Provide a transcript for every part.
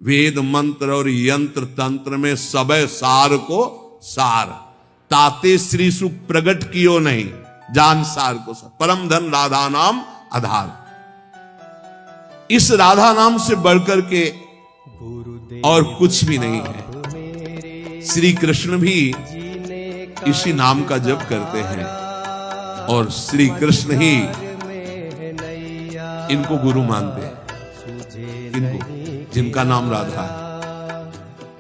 वेद मंत्र और यंत्र तंत्र में सबे सार को सार, ताते श्री सुख प्रगट कियो नहीं, जान सार को सार। परम धन राधा नाम आधार। इस राधा नाम से बढ़कर के और कुछ भी नहीं है। श्री कृष्ण भी इसी नाम का जप करते हैं और श्री कृष्ण ही इनको गुरु मानते हैं। इनको जिनका नाम राधा है।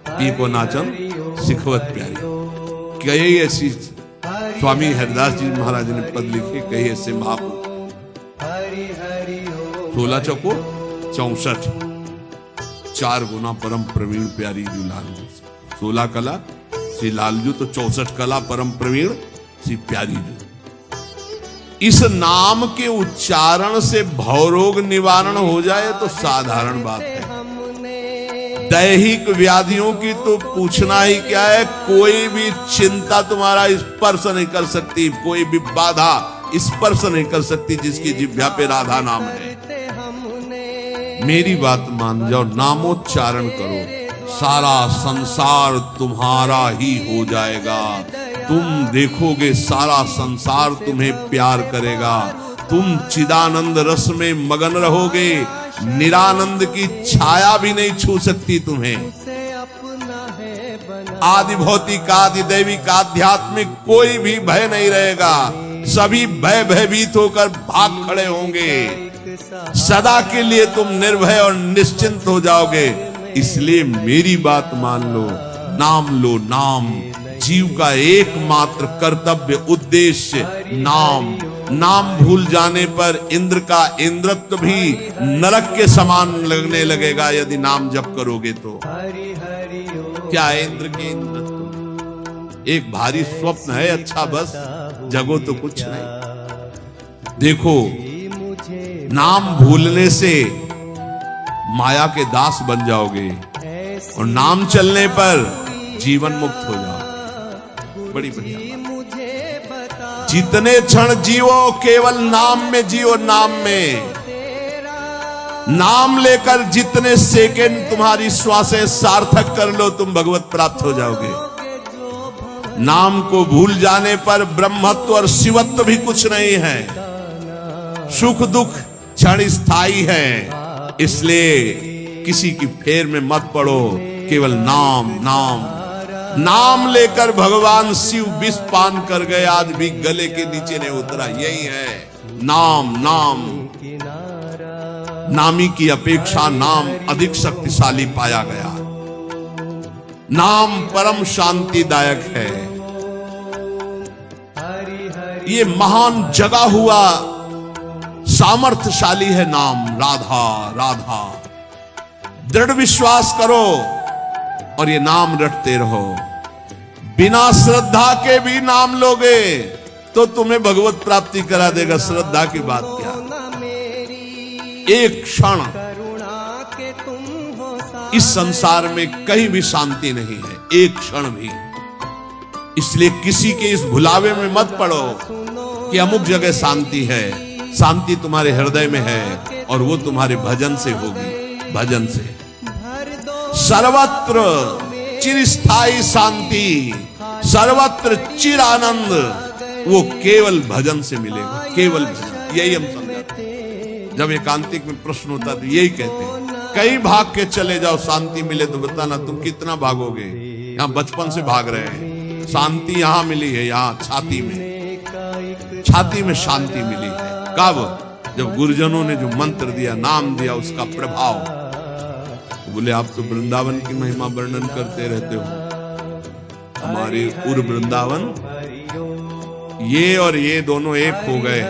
पी को नाचन सिखवत प्यारी। कई ऐसी स्वामी हरिदास जी महाराज ने पद लिखे, कई ऐसे महापुरुष। 16 चौको 64, 4 गुना परम प्रवीण प्यारी जी लालजू। 16 कला श्री लालजू तो 64 कला परम प्रवीण श्री प्यारी जी। इस नाम के उच्चारण से भवरोग निवारण हो जाए तो साधारण बात है। दैहिक व्याधियों की तो पूछना ही क्या है। कोई भी चिंता तुम्हारा स्पर्श नहीं कर सकती, कोई भी बाधा स्पर्श नहीं कर सकती जिसकी जिह्वा पे राधा नाम है। मेरी बात मान जाओ, नामोच्चारण करो, सारा संसार तुम्हारा ही हो जाएगा। तुम देखोगे सारा संसार तुम्हें प्यार करेगा। तुम चिदानंद रस में मगन रहोगे, निरानंद की छाया भी नहीं छू सकती तुम्हें। आदि भौतिक, आदि दैविक, आध्यात्मिक कोई भी भय नहीं रहेगा। सभी भय भयभीत होकर भाग खड़े होंगे। सदा के लिए तुम निर्भय और निश्चिंत हो जाओगे। इसलिए मेरी बात मान लो, नाम लो। नाम जीव का एकमात्र कर्तव्य उद्देश्य नाम। नाम भूल जाने पर इंद्र का इंद्रत्व भी नरक के समान लगने लगेगा यदि नाम जप करोगे तो। क्या है इंद्र के इंद्रत्व? एक भारी स्वप्न है, अच्छा बस, जगो तो कुछ नहीं। देखो, नाम भूलने से माया के दास बन जाओगे और नाम चलने पर जीवन मुक्त हो जाओगे। बड़ी बढ़िया। जितने क्षण जियो केवल नाम में जियो, नाम में। नाम लेकर जितने सेकंड तुम्हारी श्वासें सार्थक कर लो, तुम भगवत प्राप्त हो जाओगे। नाम को भूल जाने पर ब्रह्मत्व और शिवत्व भी कुछ नहीं है। सुख दुख क्षण स्थायी है। इसलिए किसी की फेर में मत पड़ो, केवल नाम नाम नाम लेकर भगवान शिव विष पान कर गए, आज भी गले के नीचे नहीं उतरा। यही है नाम। नाम नामी की अपेक्षा नाम अधिक शक्तिशाली पाया गया। नाम परम शांतिदायक है। ये महान जगा हुआ सामर्थ्यशाली है नाम। राधा राधा दृढ़ विश्वास करो और ये नाम रटते रहो। बिना श्रद्धा के भी नाम लोगे तो तुम्हें भगवत प्राप्ति करा देगा। श्रद्धा की बात क्या? एक क्षण इस संसार में कहीं भी शांति नहीं है, एक क्षण भी। इसलिए किसी के इस भुलावे में मत पड़ो कि अमुक जगह शांति है। शांति तुम्हारे हृदय में है और वो तुम्हारे भजन से होगी। भजन से सर्वत्र चिरस्थायी शांति, सर्वत्र चिर आनंद, वो केवल भजन से मिलेगा। केवल भजन, यही हम समझाते हैं। जब एकांतिक में प्रश्न होता तो यही कहते हैं, कई भाग के चले जाओ शांति मिले तो बताना तुम कितना भागोगे। यहाँ बचपन से भाग रहे हैं, शांति यहाँ मिली है, यहाँ छाती में, छाती में शांति मिली है। कब? जब गुरुजनों ने जो मंत्र दिया, नाम दिया, उसका प्रभाव। बोले आप तो वृंदावन की महिमा वर्णन करते रहते हो। हमारे उर वृंदावन, ये और ये दोनों एक हो गए,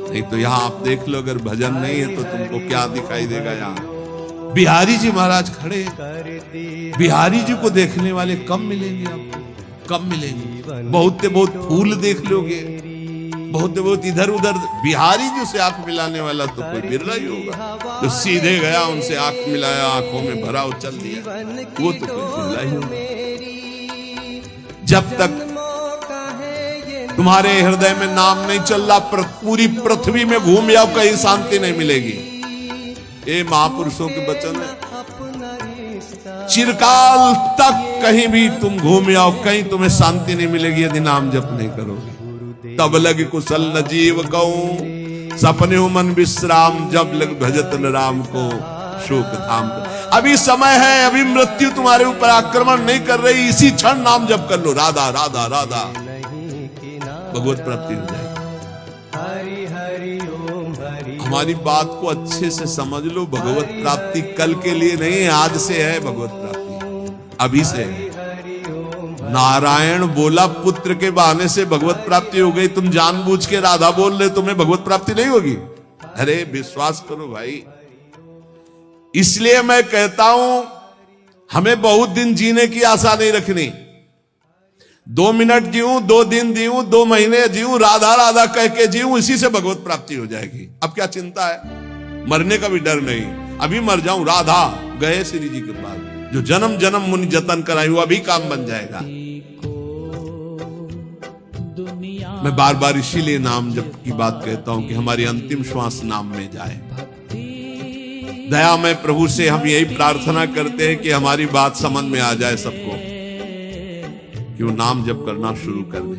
नहीं तो यहाँ आप देख लो, अगर भजन नहीं है तो तुमको क्या दिखाई देगा। यहाँ बिहारी जी महाराज खड़े, बिहारी जी को देखने वाले कम मिलेंगे आपको, कम मिलेंगे। बहुत से बहुत फूल देख लोगे, बहुत बहुत इधर उधर। बिहारी जी से आंख मिलाने वाला तो कोई बिरला ही होगा। तो सीधे गया, उनसे आंख मिलाया, आंखों में भरा उछल दिया, वो तो कोई बिरला ही होगा। जब तक तुम्हारे हृदय में नाम नहीं चल रहा, पूरी पृथ्वी में घूम जाओ, कहीं शांति नहीं मिलेगी। ये महापुरुषों के वचन है। चिरकाल तक कहीं भी तुम घूम आओ, कहीं तुम्हें शांति नहीं मिलेगी यदि नाम जप नहीं करोगे। तब लग कुशल न जीव कहूं, सपने हो मन विश्राम, जब लग भजत न राम को शोक धाम। अभी समय है, अभी मृत्यु तुम्हारे ऊपर आक्रमण नहीं कर रही, इसी क्षण नाम जप कर लो, राधा राधा राधा, भगवत प्राप्ति हो जाएगी। हमारी बात को अच्छे से समझ लो, भगवत प्राप्ति कल के लिए नहीं है, आज से है भगवत प्राप्ति, अभी से है। नारायण बोला पुत्र के बहाने से भगवत प्राप्ति हो गई, तुम जानबूझ के राधा बोल रहे, तुम्हें भगवत प्राप्ति नहीं होगी? अरे विश्वास करो भाई। इसलिए मैं कहता हूं हमें बहुत दिन जीने की आशा नहीं रखनी। 2 मिनट जीऊं, 2 दिन जीऊं, 2 महीने जीऊं, राधा राधा कह के जीऊं, इसी से भगवत प्राप्ति हो जाएगी। अब क्या चिंता है? मरने का भी डर नहीं, अभी मर जाऊं, राधा गए श्री जी के पास, जो जन्म जन्म मुनि जतन कराई वो अभी काम बन जाएगा। मैं बार बार इसीलिए नाम जप की बात कहता हूं कि हमारी अंतिम श्वास नाम में जाए। दया में प्रभु से हम यही प्रार्थना करते हैं कि हमारी बात समझ में आ जाए सबको, कि वो नाम जप करना शुरू कर दे।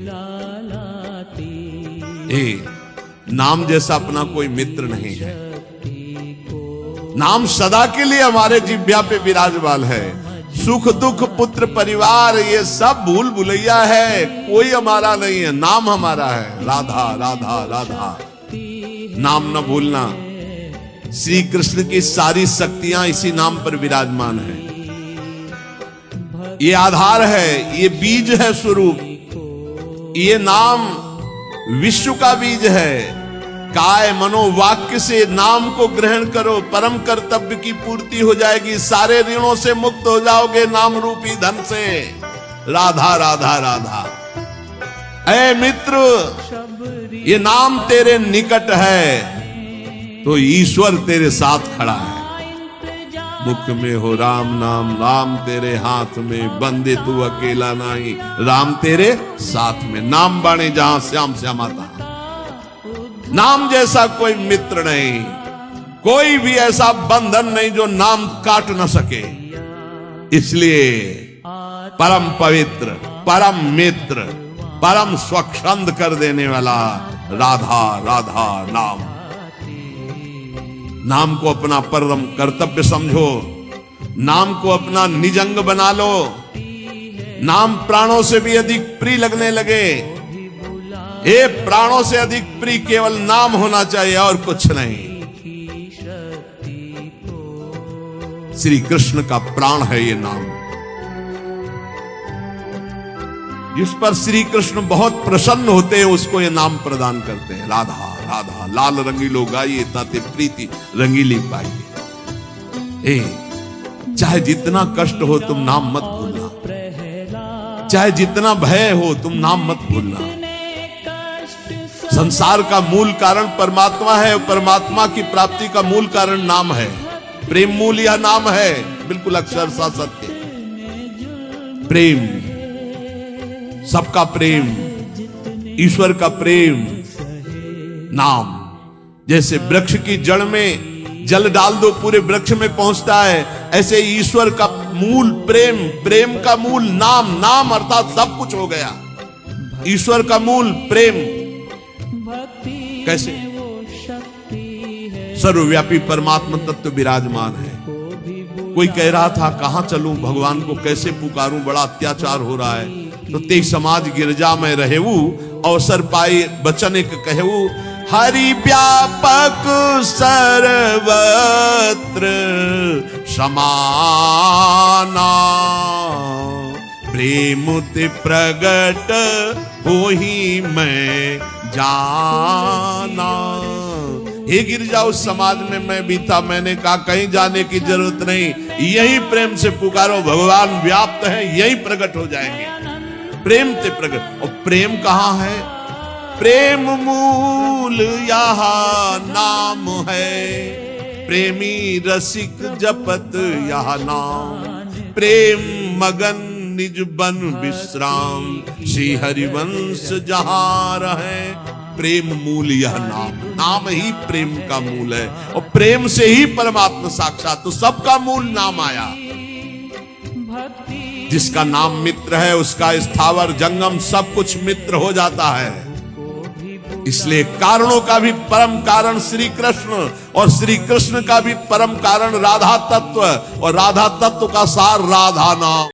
नाम जैसा अपना कोई मित्र नहीं है। नाम सदा के लिए हमारे जिह्वा पे विराजमान है। सुख दुख पुत्र परिवार ये सब भूल भुलैया है, कोई हमारा नहीं है, नाम हमारा है। राधा राधा राधा, नाम न भूलना। श्री कृष्ण की सारी शक्तियां इसी नाम पर विराजमान है। ये आधार है, ये बीज है स्वरूप। ये नाम विश्व का बीज है। काय मनोवाक्य से नाम को ग्रहण करो, परम कर्तव्य की पूर्ति हो जाएगी, सारे ऋणों से मुक्त हो जाओगे नाम रूपी धन से। राधा राधा राधा। ऐ मित्र, ये नाम तेरे निकट है तो ईश्वर तेरे साथ खड़ा है। मुख में हो राम नाम, राम तेरे हाथ में, बंदे तू अकेला नहीं, राम तेरे साथ में। नाम बाणे जहां श्याम श्यामाता, नाम जैसा कोई मित्र नहीं, कोई भी ऐसा बंधन नहीं जो नाम काट न सके। इसलिए परम पवित्र, परम मित्र, परम स्वच्छंद कर देने वाला राधा राधा नाम। नाम को अपना परम कर्तव्य समझो, नाम को अपना निजंग बना लो। नाम प्राणों से भी अधिक प्रिय लगने लगे। ये प्राणों से अधिक प्रिय केवल नाम होना चाहिए और कुछ नहीं। श्री कृष्ण का प्राण है ये नाम, जिस पर श्री कृष्ण बहुत प्रसन्न होते हैं उसको ये नाम प्रदान करते हैं। राधा राधा लाल रंगीलो गाइए, ताते प्रीति रंगीली पाइए। चाहे जितना कष्ट हो तुम नाम मत भूलना, चाहे जितना भय हो तुम नाम मत भूलना। संसार का मूल कारण परमात्मा है, परमात्मा की प्राप्ति का मूल कारण नाम है। प्रेम मूल यह नाम है, बिल्कुल अक्षरशः सत्य। प्रेम, सबका प्रेम, ईश्वर का प्रेम नाम। जैसे वृक्ष की जड़ में जल डाल दो पूरे वृक्ष में पहुंचता है, ऐसे ईश्वर का मूल प्रेम, प्रेम का मूल नाम। नाम अर्थात सब कुछ हो गया। ईश्वर का मूल प्रेम। कैसे? सर्वव्यापी परमात्मा तत्व विराजमान है। कोई कह रहा था कहां चलूं, भगवान को कैसे पुकारूं, बड़ा अत्याचार हो रहा है। तो ते समाज गिरजा में रहेऊ, अवसर पाई बचन एक कहू। हरि व्यापक सर्वत्र समाना, प्रेमुति प्रगट होहि मैं जाना। हे गिरजा उस समाज में मैं भी था, मैंने कहा कहीं जाने की जरूरत नहीं, यही प्रेम से पुकारो, भगवान व्याप्त है, यही प्रकट हो जाएंगे। प्रेम से प्रकट। और प्रेम कहाँ है? प्रेम मूल यहाँ नाम है, प्रेमी रसिक जपत यह नाम। प्रेम मगन निज बन विश्राम, श्री हरिवंश जहाँ रहे, प्रेम मूल यह नाम, नाम ही प्रेम का मूल है और प्रेम से ही परमात्मा साक्षात, तो सबका मूल नाम आया। जिसका नाम मित्र है उसका स्थावर जंगम सब कुछ मित्र हो जाता है। इसलिए कारणों का भी परम कारण श्री कृष्ण और श्री कृष्ण का भी परम कारण राधा तत्व और राधा तत्व का सार राधा नाम।